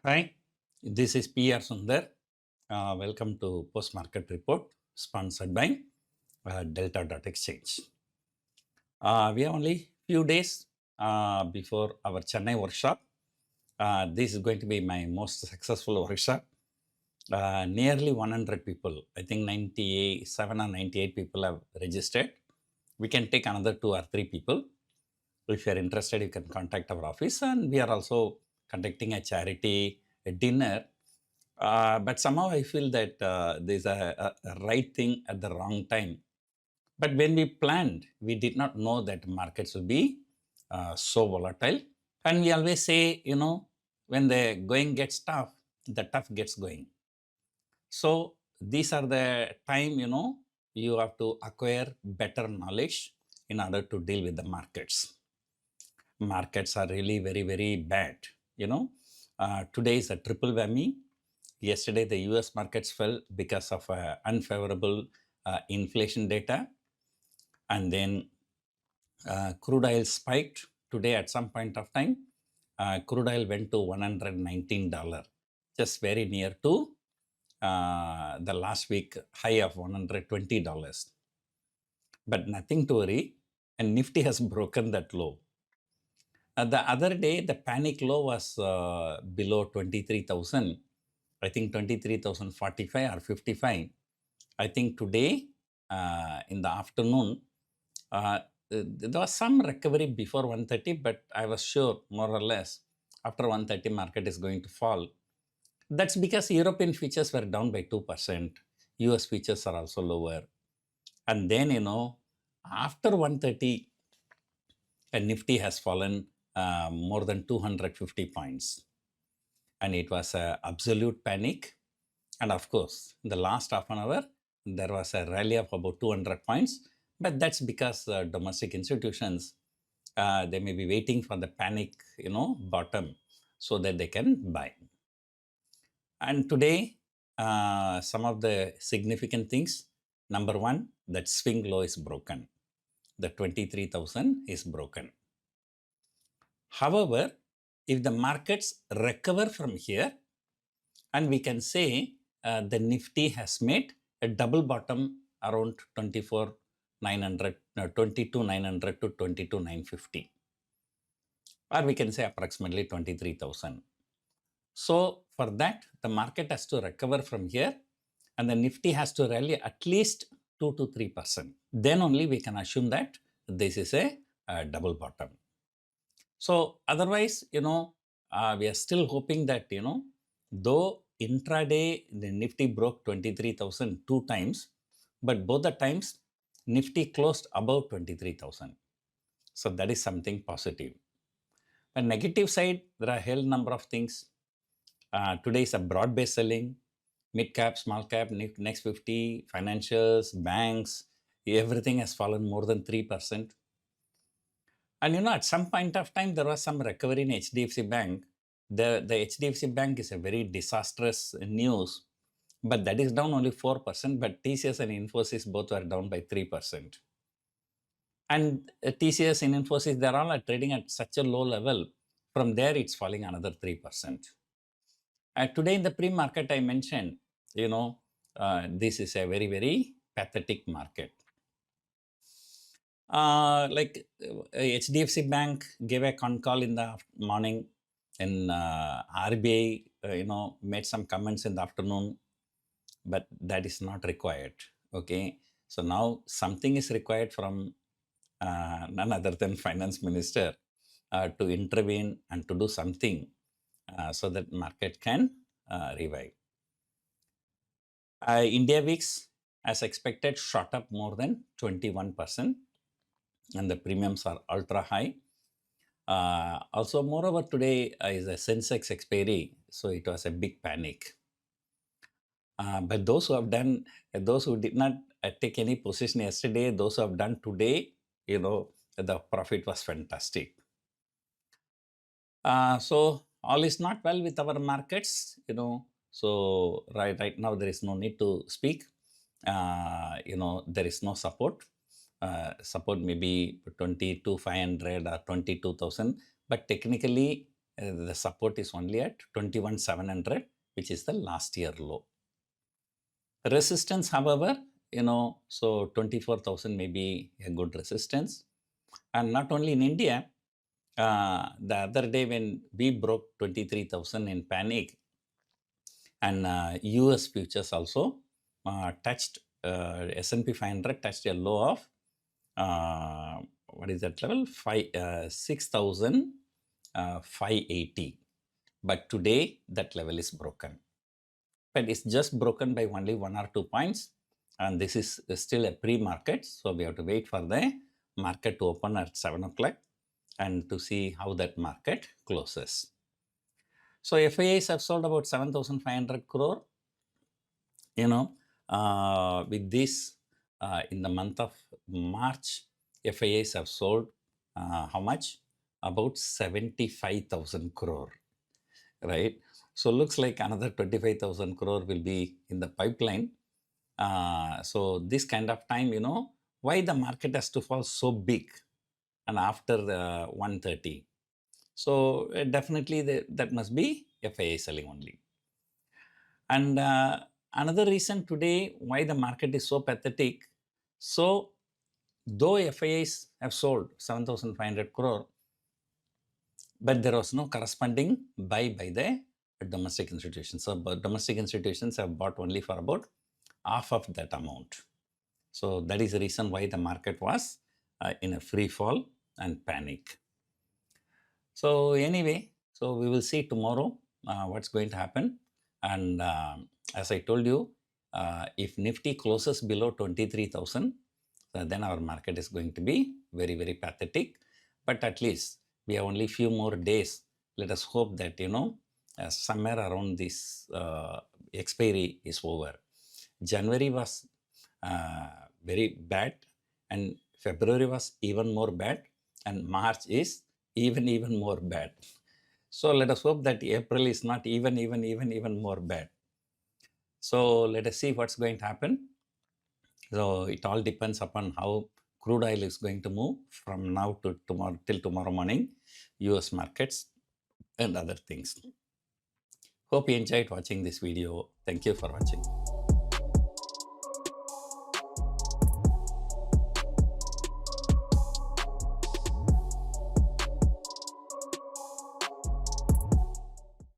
Hi, this is PR Sundar. Welcome to Post Market Report sponsored by Delta.exchange. We have only few days before our Chennai workshop. This is going to be my most successful workshop. Nearly 100 people, I think 97 or 98 people have registered. We can take another 2 or 3 people. If you are interested, you can contact our office, and we are also conducting a charity dinner. But somehow I feel that there's a right thing at the wrong time. But when we planned, we did not know that markets will be so volatile. And we always say, when the going gets tough, the tough gets going. So these are the time, you have to acquire better knowledge in order to deal with the markets. Markets are really very, very bad. Today is a triple whammy. Yesterday, the US markets fell because of unfavorable inflation data. And then crude oil spiked today at some point of time. Crude oil went to $119, just very near to the last week high of $120. But nothing to worry, and Nifty has broken that low. The other day, the panic low was below 23,000. I think 23,045 or 55. I think today in the afternoon, there was some recovery before 130, but I was sure more or less after 130 market is going to fall. That's because European futures were down by 2%. US futures are also lower. And then, after 130, Nifty has fallen more than 250 points. And it was an absolute panic. And of course, in the last half an hour, there was a rally of about 200 points. But that's because domestic institutions, they may be waiting for the panic, bottom so that they can buy. And today, some of the significant things. Number one, that swing low is broken. The 23,000 is broken. However, if the markets recover from here, and we can say the Nifty has made a double bottom around 22,900 to 22,950, or we can say approximately 23,000. So for that, the market has to recover from here, and the Nifty has to rally at least 2 to 3%. Then only we can assume that this is a double bottom. So otherwise, we are still hoping that, though intraday the Nifty broke 23,000 two times, but both the times Nifty closed above 23,000. So that is something positive. On negative side, there are a hell number of things. Today is a broad-based selling, mid cap, small cap, next 50, financials, banks, everything has fallen more than 3%. And at some point of time, there was some recovery in HDFC Bank. The HDFC Bank is a very disastrous news, but that is down only 4%, but TCS and Infosys both were down by 3%. And TCS and Infosys, they're all trading at such a low level. From there, it's falling another 3%. Today in the pre-market, I mentioned, this is a very, very pathetic market. HDFC Bank gave a con call in the morning, and RBI, made some comments in the afternoon, but that is not required. Okay, so now something is required from none other than Finance Minister to intervene and to do something so that market can revive. India VIX, as expected, shot up more than 21%. And the premiums are ultra high. Also, moreover, today is a Sensex expiry, so it was a big panic. But those who did not take any position yesterday, those who have done today, the profit was fantastic. So all is not well with our markets, So right now there is no need to speak. There is no support. Support maybe 22,500 or 22,000, but technically The support is only at 21,700, which is the last year low. Resistance, however, so 24,000 may be a good resistance. And not only in India, the other day when we broke 23,000 in panic, and US futures also touched, S&P 500 touched a low of, what is that level? 6,580. But today that level is broken. But it's just broken by only 1 or 2 points. And this is still a pre-market. So we have to wait for the market to open at 7 o'clock and to see how that market closes. So FIIs have sold about 7,500 crore. With this, in the month of March, FIIs have sold how much? About 75,000 crore, right? So looks like another 25,000 crore will be in the pipeline. So this kind of time, why the market has to fall so big and after the 130? So definitely that must be FII selling only. And another reason today why the market is so pathetic, so though FIIs have sold 7,500 crore, but there was no corresponding buy by the domestic institutions. So domestic institutions have bought only for about half of that amount. So that is the reason why the market was in a free fall and panic. So anyway, so we will see tomorrow what's going to happen. And as I told you, if Nifty closes below 23,000, then our market is going to be very, very pathetic. But at least we have only few more days. Let us hope that, somewhere around this expiry is over. January was very bad, and February was even more bad, and March is even more bad. So let us hope that April is not even more bad. So let us see what's going to happen. So it all depends upon how crude oil is going to move from now to tomorrow till tomorrow morning, US markets and other things. Hope you enjoyed watching this video. Thank you for watching.